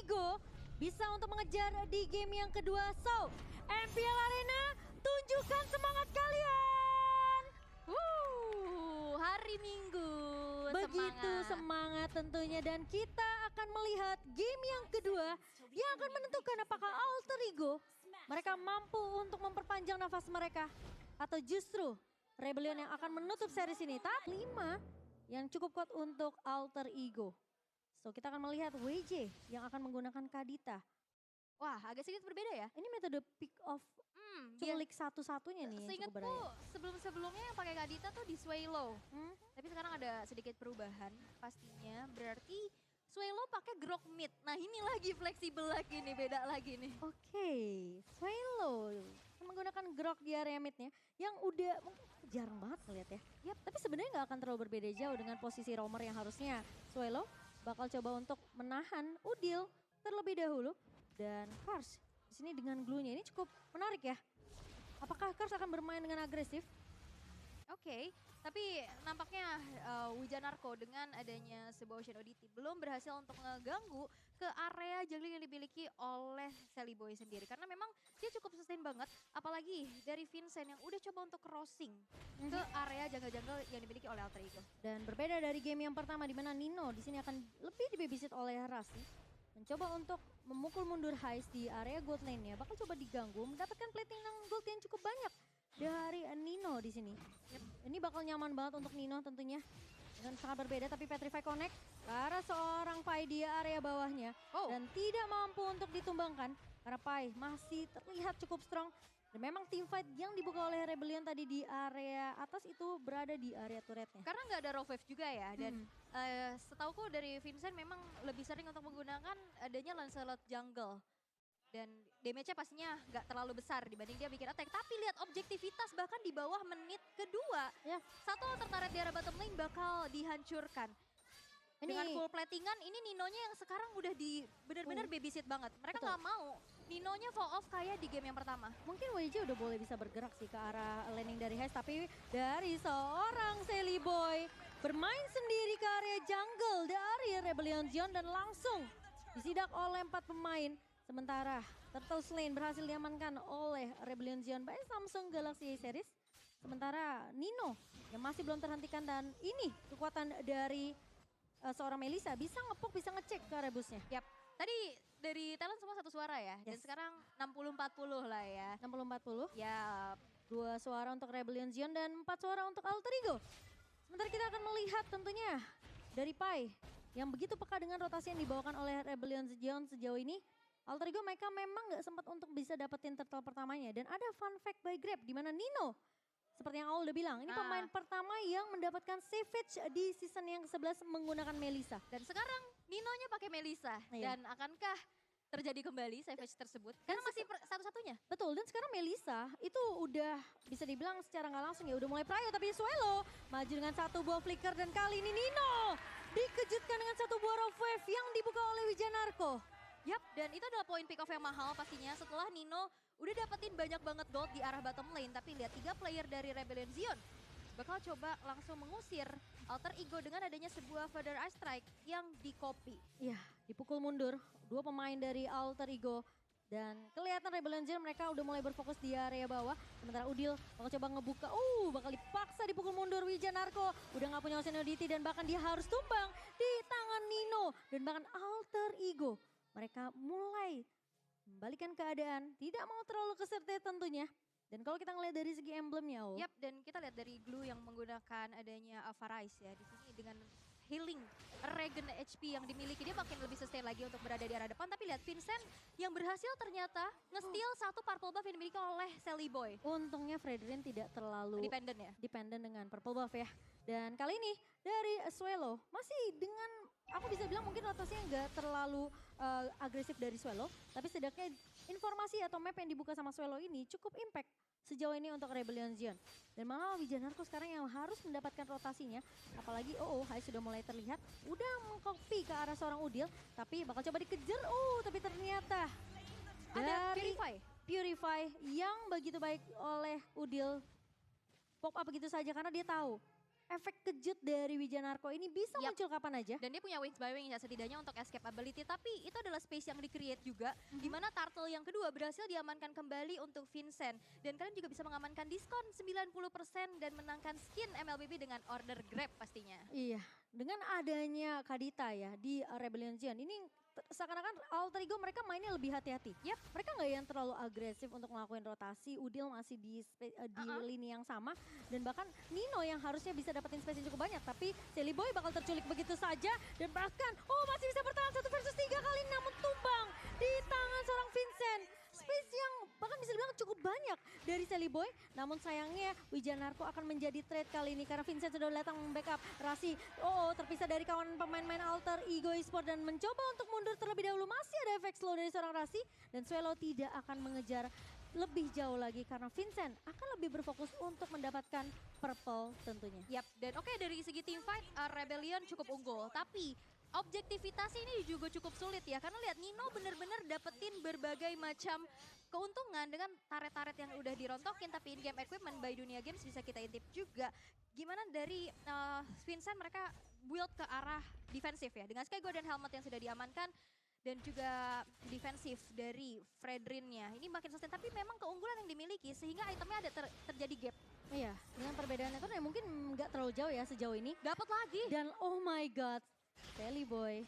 Ego bisa untuk mengejar di game yang kedua. So, MPL Arena, tunjukkan semangat kalian! Hari Minggu, Begitu semangat tentunya, dan kita akan melihat game yang kedua yang akan menentukan apakah Alter Ego mereka mampu untuk memperpanjang nafas mereka atau justru Rebellion yang akan menutup series ini. Top 5 yang cukup kuat untuk Alter Ego. So, kita akan melihat WJ yang akan menggunakan Kadita. Wah, agak sedikit berbeda ya. Ini metode pick off culik satu-satunya nih yang cukup Seingatku beraya. sebelum-sebelumnya yang pakai Kadita tuh di Swallow. Hmm? Tapi sekarang ada sedikit perubahan pastinya. Berarti Swallow pakai Grok mid. Nah ini lagi fleksibel lagi nih, beda lagi nih. Oke, Swallow menggunakan Grok di area midnya yang udah jarang banget ngeliat ya. Yap, tapi sebenarnya nggak akan terlalu berbeda jauh dengan posisi roamer yang harusnya Swallow bakal coba untuk menahan Udil terlebih dahulu. Dan Kars di sini dengan glue-nya ini cukup menarik ya. Apakah Kars akan bermain dengan agresif? Oke, tapi nampaknya Wijanarko dengan adanya sebuah Ocean ODT belum berhasil untuk ngeganggu ke area jungling yang dimiliki oleh Sally Boy sendiri. Karena memang dia cukup sustain banget, apalagi dari Vincent yang udah coba untuk crossing ke area jungle-jungle yang dimiliki oleh Alter Ego. Dan berbeda dari game yang pertama di mana Nino di sini akan lebih dibabysit oleh Rasi. Mencoba untuk memukul mundur Heist di area gold lane-nya. Bakal coba diganggu, mendapatkan plating gold yang cukup banyak dari Nino di sini. Ini bakal nyaman banget untuk Nino tentunya. Dan sangat berbeda, tapi Petrify Connect ke arah seorang Pai di area bawahnya. Dan tidak mampu untuk ditumbangkan karena Pai masih terlihat cukup strong. Dan memang teamfight yang dibuka oleh Rebellion tadi di area atas itu berada di area turretnya. Karena nggak ada raw wave juga ya, dan setauku dari Vincent memang lebih sering untuk menggunakan adanya Lancelot jungle. Dan damage-nya pastinya nggak terlalu besar dibanding dia bikin attack. Tapi lihat objektivitas bahkan di bawah menit kedua. Ya. Satu alter turret di area bottom lane bakal dihancurkan. Dengan full platingan ini Ninonya yang sekarang udah di benar-benar babysit banget. Mereka nggak mau Ninonya fall off kayak di game yang pertama. Mungkin WJ udah boleh bisa bergerak sih ke arah laning dari Heist, tapi dari seorang Sally Boy bermain sendiri ke area jungle dari Rebellion Zion dan langsung disidak oleh 4 pemain. Sementara Turtle Lane berhasil diamankan oleh Rebellion Zion by Samsung Galaxy A Series. Sementara Nino yang masih belum terhentikan, dan ini kekuatan dari seorang Melissa bisa ngepok, bisa ngecek ke rebusnya. Yap, tadi dari talent semua satu suara ya, dan sekarang 60-40 lah ya. 60-40? Ya. 2 suara untuk Rebellion Zion dan 4 suara untuk Alter Ego. Sementara kita akan melihat tentunya dari Pai yang begitu peka dengan rotasi yang dibawakan oleh Rebellion Zion sejauh ini. Alter Ego mereka memang gak sempat untuk bisa dapetin turtle pertamanya. Dan ada fun fact by Grab di mana Nino, seperti yang Aul udah bilang, ini pemain pertama yang mendapatkan Savage di season yang ke-11 menggunakan Melissa. Dan sekarang Ninonya pakai Melissa. Dan akankah terjadi kembali Savage tersebut? Karena masih satu-satunya. Betul, dan sekarang Melissa itu udah bisa dibilang secara nggak langsung ya udah mulai prayo, tapi Swallow maju dengan satu buah flicker, dan kali ini Nino dikejutkan dengan satu buah rough wave yang dibuka oleh Wijanarko. Yap, dan itu adalah poin pick off yang mahal pastinya setelah Nino udah dapetin banyak banget gold di arah bottom lane. Tapi lihat 3 player dari Rebellion Zion bakal coba langsung mengusir Alter Ego dengan adanya sebuah Feather Ice Strike yang di-copy. Iya, dipukul mundur 2 pemain dari Alter Ego. Dan kelihatan Rebellion Zion mereka udah mulai berfokus di area bawah. Sementara Udil bakal coba ngebuka, bakal dipaksa dipukul mundur Wijanarko. Udah gak punya Ocean ODT dan bahkan dia harus tumbang di tangan Nino. Dan bahkan Alter Ego mereka mulai membalikan keadaan, tidak mau terlalu kesertai tentunya. Dan kalau kita ngelihat dari segi emblemnya, Yap, dan kita lihat dari Glue yang menggunakan adanya Avarice ya di sini dengan healing regen HP yang dimiliki, dia makin lebih sustain lagi untuk berada di arah depan. Tapi lihat Vincent yang berhasil ternyata nge-steal satu purple buff yang dimiliki oleh Sally Boy. Untungnya Fredrin tidak terlalu dependent dengan purple buff ya. Dan kali ini dari Swallow masih dengan, aku bisa bilang mungkin rotasinya nggak terlalu agresif dari Swallow. Tapi setidaknya informasi atau map yang dibuka sama Swallow ini cukup impact sejauh ini untuk Rebellion Zion. Dan malah Wijanarko sekarang yang harus mendapatkan rotasinya. Apalagi Hai sudah mulai terlihat, udah mengcopy ke arah seorang Udil. Tapi bakal coba dikejar, tapi ternyata ada dari Purify yang begitu baik oleh Udil pop up begitu saja karena dia tahu efek kejut dari Wijanarko ini bisa Yap. muncul kapan aja. Dan dia punya wings by wings ya setidaknya untuk escape ability. Tapi itu adalah space yang di-create juga. Di mana turtle yang kedua berhasil diamankan kembali untuk Vincent. Dan kalian juga bisa mengamankan diskon 90% dan menangkan skin MLBB dengan order Grab pastinya. Iya, dengan adanya Kadita ya di Rebellion Zion ini seakan-akan Alter Ego mereka mainnya lebih hati-hati. Yap. Mereka nggak yang terlalu agresif untuk ngelakuin rotasi. Udil masih di lini yang sama dan bahkan Nino yang harusnya bisa dapetin space yang cukup banyak, tapi Silly Boy bakal terculik begitu saja dan bahkan masih bisa bertahan 1 versus 3 kali ini namun tumbang di tangan seorang Vincent. Space yang bahkan bisa dibilang cukup banyak dari Silly Boy. Namun sayangnya Wijanarko akan menjadi trade kali ini karena Vincent sudah datang membackup. Rasi terpisah dari kawan pemain-pemain Alter Ego Esport dan mencoba untuk mundur terlebih dahulu. Masih ada efek slow dari seorang Rasi dan Swelo tidak akan mengejar lebih jauh lagi karena Vincent akan lebih berfokus untuk mendapatkan purple tentunya. Yap, dan oke dari segi team fight Rebellion cukup unggul. Tapi objektivitas ini juga cukup sulit ya. Karena lihat Nino bener-bener dapetin berbagai macam keuntungan dengan taret-taret yang udah dirontokin. Tapi in-game equipment by Dunia Games bisa kita intip juga. Gimana dari Vincent mereka build ke arah defensif ya. Dengan Sky Golden Helmet yang sudah diamankan. Dan juga defensif dari Fredrinnya. Ini makin sustain tapi memang keunggulan yang dimiliki sehingga itemnya ada terjadi gap. Iya, dengan perbedaannya itu mungkin nggak terlalu jauh ya sejauh ini. Dapat lagi. Dan oh my god, Silly Boy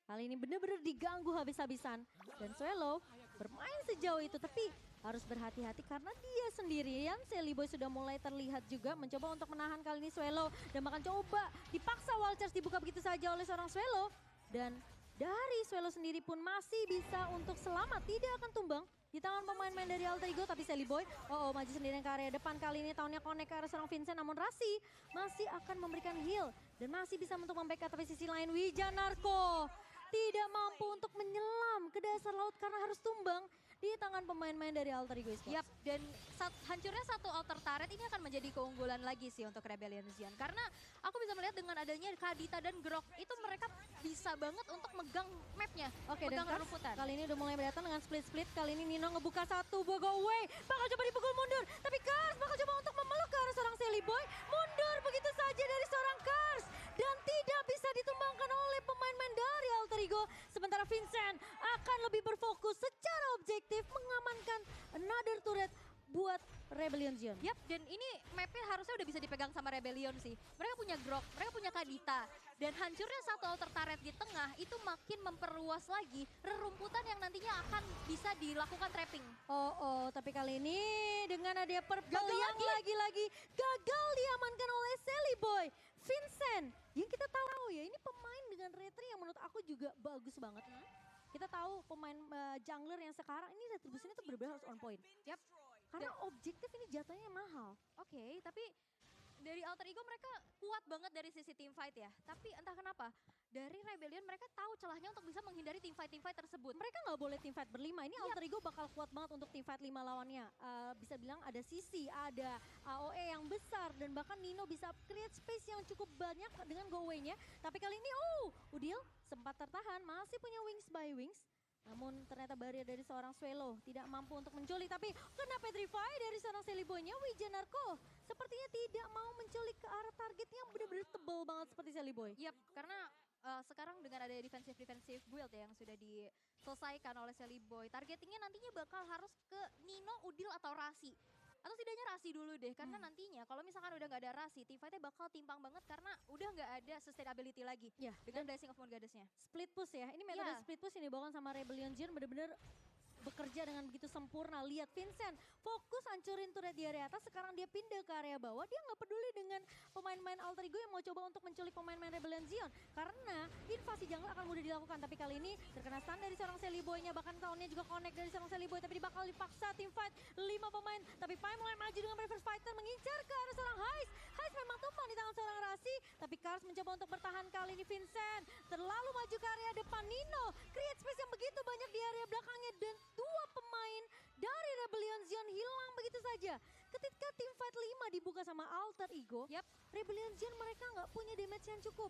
kali ini bener-bener diganggu habis-habisan. Dan Swelo bermain sejauh itu tapi harus berhati-hati karena dia sendirian. Silly Boy sudah mulai terlihat juga mencoba untuk menahan kali ini Swelo. Dan bahkan coba dipaksa wall charge dibuka begitu saja oleh seorang Swelo. Dan dari Swelo sendiri pun masih bisa untuk selamat, tidak akan tumbang di tangan pemain-pemain dari Alter Ego. Tapi Silly Boy, maju sendirian ke area depan kali ini. Tahunnya connect ke arah seorang Vincent, namun Rasi masih akan memberikan heal. Dan masih bisa untuk membackup, tapi sisi lain Wijanarko tidak mampu untuk menyelam ke dasar laut karena harus tumbang di tangan pemain-pemain dari Alter Ego Esports. Yap, dan hancurnya satu altar turret ini akan menjadi keunggulan lagi sih untuk Rebellion Zion. Karena aku bisa melihat dengan adanya Kadita dan Grok, itu mereka bisa banget untuk megang mapnya, Oke, megang dan rumputan. kali ini udah mulai datang dengan split-split. Kali ini Nino ngebuka satu, go away. Bakal coba dipukul mundur, tapi Kars bakal coba untuk memeluk ke arah seorang Silly Boy. Mundur begitu saja dari seorang Kars. Dan tidak bisa ditumbangkan oleh pemain-pemain dari Alter Ego. Sementara Vincent akan lebih berfokus secara objektif mengamankan another turret buat Rebellion Zion. Yap, dan ini mapnya harusnya udah bisa dipegang sama Rebellion sih. Mereka punya Grok, mereka punya Kadita. Dan hancurnya satu altar turret di tengah itu makin memperluas lagi rerumputan yang nantinya akan bisa dilakukan trapping. Tapi kali ini dengan ada purple Gagal yang lagi-lagi gagal diamankan oleh Silly Boy. Vincent, yang kita tahu ya ini pemain dengan retri yang menurut aku juga bagus banget. Kita tahu pemain jungler yang sekarang ini retribusinya tuh benar-benar harus on point. Yap. Karena objektif ini jatuhnya mahal. Oke, tapi dari Alter Ego mereka kuat banget dari sisi team fight ya. Tapi entah kenapa dari Rebellion mereka tahu celahnya untuk bisa menghindari team fight tersebut. Mereka nggak boleh team fight berlima. Ini Alter Ego bakal kuat banget untuk team fight 5 lawannya. Bisa bilang ada Sisi, ada AOE yang besar dan bahkan Nino bisa create space yang cukup banyak dengan go away-nya. Tapi kali ini Udil sempat tertahan, masih punya wings by wings. Namun ternyata barrier dari seorang Swelo tidak mampu untuk menculik. Tapi kena petrify dari seorang Silly Boy-nya Wijanarko. Sepertinya tidak mau menculik ke arah target yang benar-benar tebal banget seperti Silly Boy. Yap, karena sekarang dengan ada defensive build ya yang sudah diselesaikan oleh Silly Boy. Targetingnya nantinya bakal harus ke Nino, Udil atau Rasi. Atau setidaknya Rasi dulu deh, karena nantinya kalau misalkan udah gak ada Rasi, team fight-nya bakal timpang banget karena udah gak ada sustainability lagi Ya, dengan Blessing of Moon Goddess-nya. split push ya. Ini metode split push yang dibawakan sama Rebellion Zion benar-benar bekerja dengan begitu sempurna. Lihat Vincent fokus hancurin turret di area atas, sekarang dia pindah ke area bawah. Dia nggak peduli dengan pemain-pemain Alter Ego yang mau coba untuk menculik pemain-pemain Rebellion Zion. Karena invasi jungle akan mudah dilakukan. Tapi kali ini terkena stun dari seorang Silly Boy-nya. Bahkan tahunnya juga connect dari seorang Silly Boy. Tapi bakal dipaksa tim fight 5 pemain. Tapi Pai mulai maju dengan Reverse Fighter mengincar ke arah seorang Hais. Hais memang tumpang di tangan seorang Rasi. Tapi Kars mencoba untuk bertahan kali ini Vincent. Terlalu maju ke area depan Nino. Create space yang begitu banyak di area belakangnya. Dan 2 pemain dari Rebellion Zion hilang begitu saja. Ketika tim fight 5 dibuka sama Alter Ego, Rebellion Zion mereka nggak punya damage yang cukup.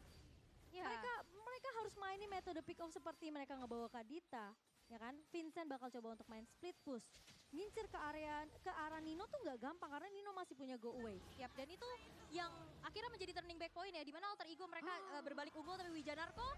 Mereka harus mainin metode pick off seperti mereka ngebawa Kadita, ya kan? Vincent bakal coba untuk main split push. ngincer ke arah Nino tuh nggak gampang karena Nino masih punya go away. Yap, dan itu yang akhirnya menjadi turning back point ya, di mana alter ego mereka berbalik unggul, tapi Wijanarko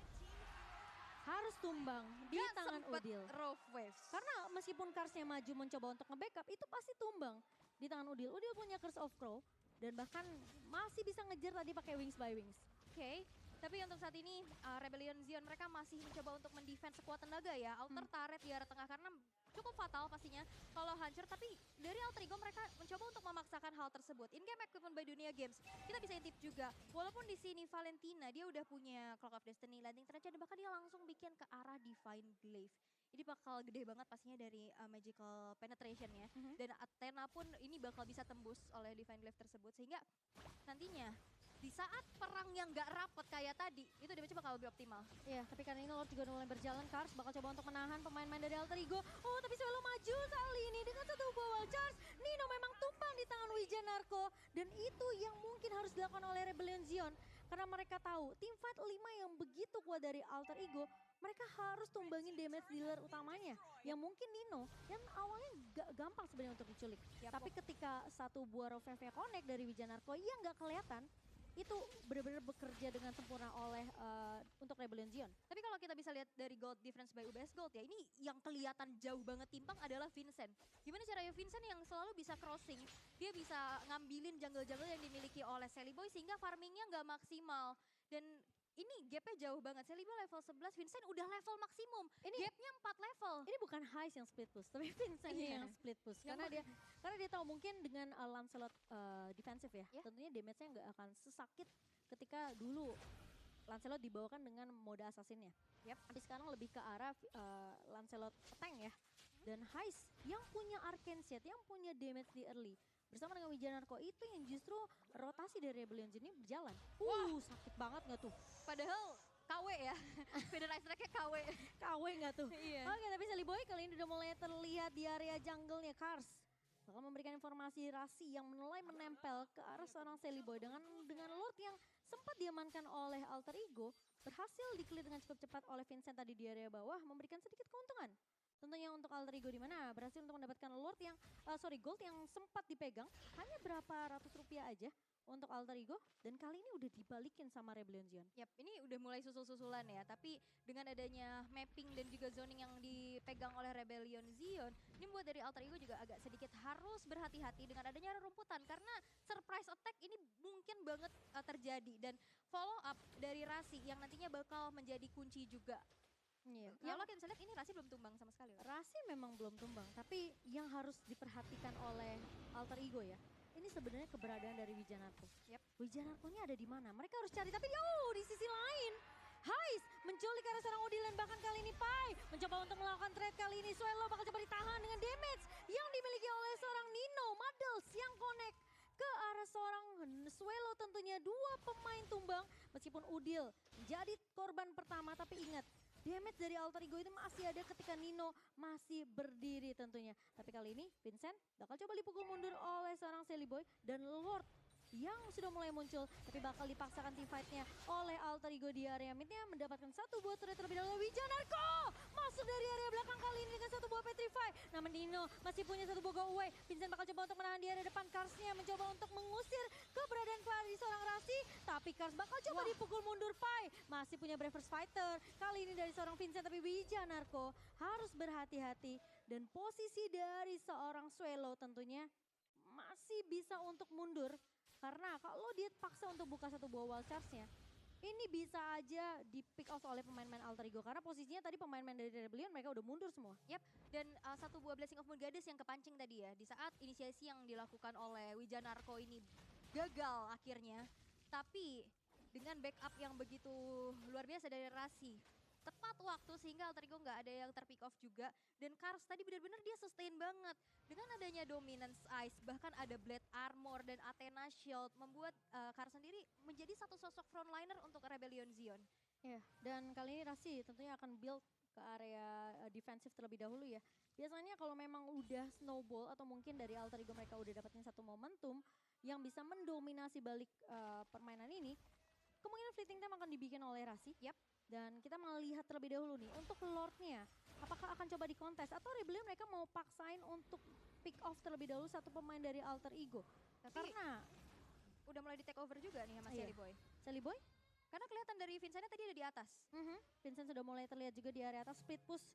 Harus tumbang di gak tangan sempet Udil. Rough Waves. Karena meskipun Karsnya maju mencoba untuk nge-backup, itu pasti tumbang di tangan Udil. Udil punya Curse of Crow dan bahkan masih bisa ngejar tadi pakai Wings by Wings. Oke, tapi untuk saat ini Rebellion Zion mereka masih mencoba untuk mendefense sekuat tenaga ya. Alter turret di arah tengah karena cukup fatal pastinya kalau hancur. Tapi dari Alter Ego mereka mencoba untuk memaksakan hal tersebut. In-game equipment by Dunia Games, kita bisa intip juga. Walaupun di sini Valentina dia udah punya Clock of Destiny, Landing Trench, dan bahkan dia langsung bikin ke arah Divine Glaive. Ini bakal gede banget pastinya dari magical penetration ya. Dan Athena pun ini bakal bisa tembus oleh Divine Glaive tersebut. Sehingga nantinya di saat perang yang gak rapet kayak tadi, itu damage bakal lebih optimal. Iya, tapi karena ini Lord juga udah mulai berjalan, Kars bakal coba untuk menahan pemain-pemain dari Alter Ego. Oh, tapi Swallow maju kali ini dengan satu bawal charge. Nino memang tumpang di tangan Wijanarko. Dan itu yang mungkin harus dilakukan oleh Rebellion Zion. Karena mereka tahu, tim fight 5 yang begitu kuat dari Alter Ego, mereka harus tumbangin damage dealer utamanya. Yang mungkin Nino, yang awalnya gak gampang sebenarnya untuk diculik. Tapi ketika satu buah Rofevia connect dari Wijanarko yang gak kelihatan, itu benar-benar bekerja dengan sempurna oleh untuk Rebellion Zion. Tapi kalau kita bisa lihat dari gold difference by UBS Gold ya, ini yang kelihatan jauh banget timpang adalah Vincent. Gimana caranya Vincent yang selalu bisa crossing, dia bisa ngambilin jungle-jungle yang dimiliki oleh Sally Boy sehingga farmingnya nggak maksimal. Dan ini gapnya jauh banget. Sally Boy level 11, Vincent udah level maksimum. Gapnya 4 level. Ini bukan Heist yang split push, tapi Vincent yang split push. Karena dia tahu mungkin dengan Lancelot defensif ya, tentunya damage-nya nggak akan sesakit ketika dulu Lancelot dibawakan dengan mode assassin-nya. Tapi sekarang lebih ke arah Lancelot tank ya. Dan Heist yang punya Arcane Shade, yang punya damage di early. Bersama dengan Wijanarko itu yang justru rotasi dari Rebellion ini berjalan. Sakit banget nggak tuh? Padahal KW ya, Federal Strike-nya KW. KW nggak tuh? Iya. Oke, tapi Sally Boy kali ini udah mulai terlihat di area jungle-nya Kars. Bakal memberikan informasi rasi yang mulai menempel ke arah seorang Sally Boy dengan Lord yang sempat diamankan oleh Alter Ego, berhasil di-clear dengan cukup cepat oleh Vincent tadi di area bawah, memberikan sedikit keuntungan. Tentunya untuk Alter Ego di mana berhasil untuk mendapatkan Lord yang gold yang sempat dipegang hanya berapa ratus rupiah aja untuk Alter Ego, dan kali ini udah dibalikin sama Rebellion Zion. Yap, ini udah mulai susul-susulan ya, tapi dengan adanya mapping dan juga zoning yang dipegang oleh Rebellion Zion, ini membuat dari Alter Ego juga agak sedikit harus berhati-hati dengan adanya rumputan, karena surprise attack ini mungkin banget terjadi, dan follow up dari Rasi yang nantinya bakal menjadi kunci juga. Iya. Kalau kita bisa lihat ini Rasi belum tumbang sama sekali. Rasi memang belum tumbang, tapi yang harus diperhatikan oleh Alter Ego ya, ini sebenarnya keberadaan dari Wijanarko. Wijanarko-nya ada di mana? Mereka harus cari, tapi di sisi lain Heist menculik arah seorang Udil, dan bahkan kali ini Pai mencoba untuk melakukan trade kali ini. Swallow bakal coba ditahan dengan damage yang dimiliki oleh seorang Nino. Muddles yang connect ke arah seorang Swallow, tentunya dua pemain tumbang meskipun Udil menjadi korban pertama. Tapi ingat, damage dari Alter Ego itu masih ada ketika Nino masih berdiri tentunya. Tapi kali ini Vincent bakal coba dipukul mundur oleh seorang Sally Boy, dan Lord yang sudah mulai muncul, tapi bakal dipaksakan team fight-nya oleh Alter Ego di area mid-nya, mendapatkan satu buah turret terlebih dahulu. Wijanarko masuk dari area belakang kali ini dengan satu buah Petrify. Namun Nino masih punya satu buah go away. Vincent bakal coba untuk menahan di area depan. Karsnya mencoba untuk mengusir keberadaan dari seorang Rasi, tapi Kars bakal coba dipukul mundur. Pai masih punya Bravers Fighter kali ini dari seorang Vincent, tapi Wijanarko harus berhati-hati, dan posisi dari seorang Swallow tentunya masih bisa untuk mundur. Karena kalau dia paksa untuk buka satu buah wall charge-nya, ini bisa aja di pick off oleh pemain-pemain Alter Ego. Karena posisinya tadi pemain-pemain dari Rebellion mereka udah mundur semua. Yap, dan satu buah Blessing of Moon Goddess yang kepancing tadi ya. Di saat inisiasi yang dilakukan oleh Wijanarko ini gagal akhirnya. Tapi dengan backup yang begitu luar biasa dari Rasi, tepat waktu sehingga Alter Ego nggak ada yang terpick off juga. Dan Kars tadi benar-benar dia sustain banget. Dengan adanya Dominance Ice, bahkan ada Blade Armor dan Athena Shield, membuat Kars sendiri menjadi satu sosok frontliner untuk Rebellion Zion. Ya, dan kali ini Rasi tentunya akan build ke area defensif terlebih dahulu ya. Biasanya kalau memang udah snowball atau mungkin dari Alter Ego mereka udah dapetin satu momentum yang bisa mendominasi balik permainan ini, kemungkinan fleeting time akan dibikin oleh Rasi. Dan kita melihat terlebih dahulu nih untuk Lordnya. apakah akan coba dikontes atau Rebellion mereka mau paksain untuk pick off terlebih dahulu satu pemain dari Alter Ego. Tapi Karena udah mulai di take over juga nih sama Iya. Sally Boy. Sally Boy, Karena kelihatan dari Vincentnya tadi ada di atas. Vincent sudah mulai terlihat juga di area atas. Split push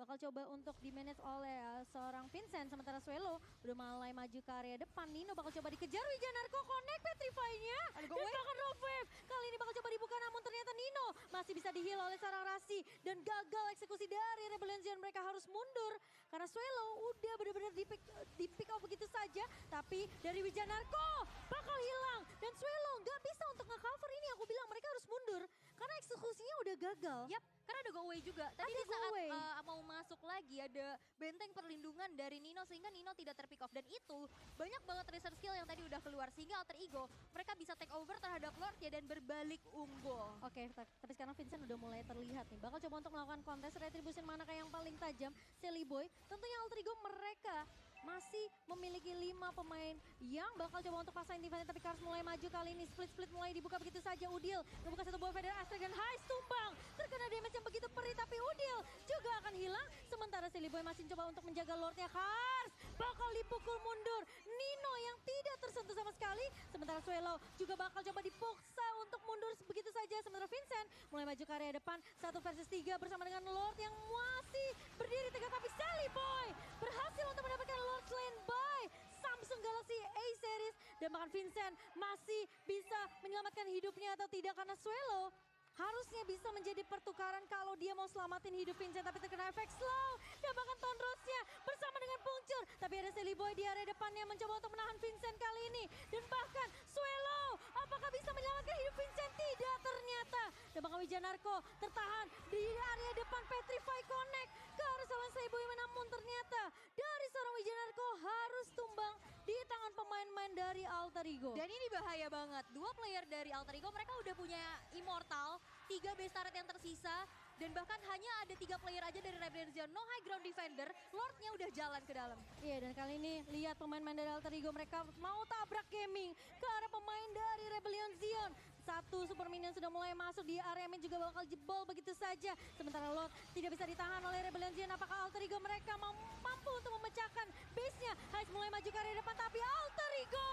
bakal coba untuk di-manage oleh seorang Vincent. Sementara Suelo udah mulai maju ke area depan. Nino bakal coba dikejar. Wijanarko connect Petrify-nya. Ada Dan go wave. bahkan roll wave. Kali ini bakal coba dibuka namun ternyata Nino masih bisa di-heal oleh seorang Rasi. Dan gagal eksekusi dari Rebellion Zion. Mereka harus mundur. Karena Suelo udah benar-benar di-pick off begitu saja. Tapi dari Wijanarko bakal hilang. Dan Suelo nggak bisa untuk nge-cover ini. Aku bilang mereka harus mundur. Karena eksekusinya udah gagal. Yap, karena ada go away juga. Tadi Ada di go saat away. mau masuk lagi ada benteng perlindungan dari Nino sehingga Nino tidak terpick off. Dan itu banyak banget research skill yang tadi udah keluar sehingga Alter Ego mereka bisa take over terhadap Lord ya dan berbalik unggul. Oke, tapi sekarang Vincent udah mulai terlihat nih. Bakal coba untuk melakukan kontes retribution manakah yang paling tajam. Sally Boy, tentunya Alter Ego mereka masih memiliki 5 pemain yang bakal coba untuk pasang defense. Tapi Kars mulai maju kali ini. Split mulai dibuka begitu saja. Udil membuka satu buah feather Astrek dan Heist tumbang. Terkena damage yang begitu perih tapi Udil juga akan hilang. Sementara Sally Boy masih coba untuk menjaga Lordnya. Kars bakal dipukul mundur. Nino yang tidak tersentuh sama sekali. Sementara Suelo juga bakal coba dipaksa untuk mundur begitu saja. Sementara Vincent mulai maju ke area depan. 1 versus 3 bersama dengan Lord yang masih berdiri tegak. Tapi Sally Boy berhasil untuk mendapatkan Lord Slain by Samsung Galaxy A Series. Dan bahkan Vincent masih bisa menyelamatkan hidupnya atau tidak karena Suelo harusnya bisa menjadi pertukaran kalau dia mau selamatin hidup Vincent. Tapi terkena efek slow dan bahkan Tonrosnya bersama dengan Pungcur. Tapi ada Sally Boy di area depannya mencoba untuk menahan Vincent kali ini. Dan bahkan Suelo apakah bisa menyelamatkan hidup Vincent? Tidak ternyata. Dan bahkan Wijanarko tertahan di area depan. Petrify connect ke arah seorang Sally Boy. Namun ternyata dari seorang Wijanarko harus tumbang di tangan pemain-pemain dari Alter Ego. Dan ini bahaya banget. 2 player dari Alter Ego mereka udah punya Immortal, 3 base turret yang tersisa. Dan bahkan hanya ada 3 player aja dari Rebellion Zion. No high ground defender, Lordnya udah jalan ke dalam. Iya, dan kali ini lihat pemain-pemain dari Alter Ego mereka mau tabrak gaming ke arah pemain dari Rebellion Zion. 1 super minion sudah mulai masuk di area main juga bakal jebol begitu saja. Sementara Lord tidak bisa ditahan oleh Rebellion Zion. Apakah Alter Ego mereka mampu untuk memecahkan base-nya? Heist mulai maju ke area depan tapi Alter Ego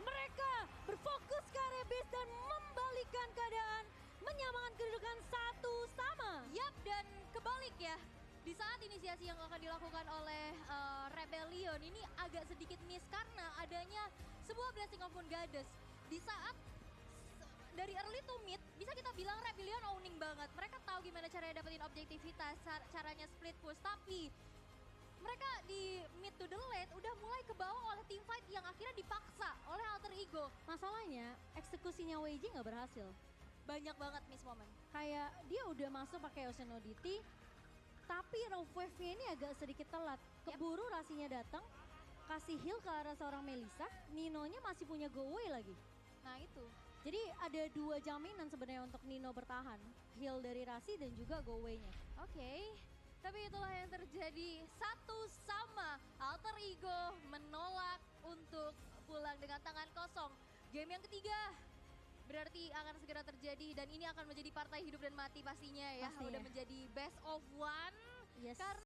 mereka berfokus ke area base dan membalikan keadaan. Menyamakan kedudukan 1-1. Yap, dan kebalik ya. Di saat inisiasi yang akan dilakukan oleh Rebellion ini agak sedikit miss karena adanya sebuah Blessing of Moon Goddess. Di saat dari early to mid bisa kita bilang Rebellion owning banget. Mereka tahu gimana caranya dapetin objektivitas, caranya split push. Tapi mereka di mid to the late udah mulai ke bawah oleh team fight yang akhirnya dipaksa oleh Alter Ego. Masalahnya eksekusinya WJ nggak berhasil. Banyak banget miss moment. Kayak dia udah masuk pakai Ocean Oddity, tapi Rough Wave-nya ini agak sedikit telat. Keburu Rasinya datang, kasih heal ke arah seorang Melissa, Ninonya masih punya go away lagi. Nah itu. Jadi ada 2 jaminan sebenarnya untuk Nino bertahan. Heal dari Rasi dan juga go away-nya. Oke, tapi itulah yang terjadi. 1-1 Alter Ego menolak untuk pulang dengan tangan kosong. Game yang ketiga berarti akan segera terjadi dan ini akan menjadi partai hidup dan mati pastinya ya. Pastinya. Udah menjadi best of one. Yes. Karena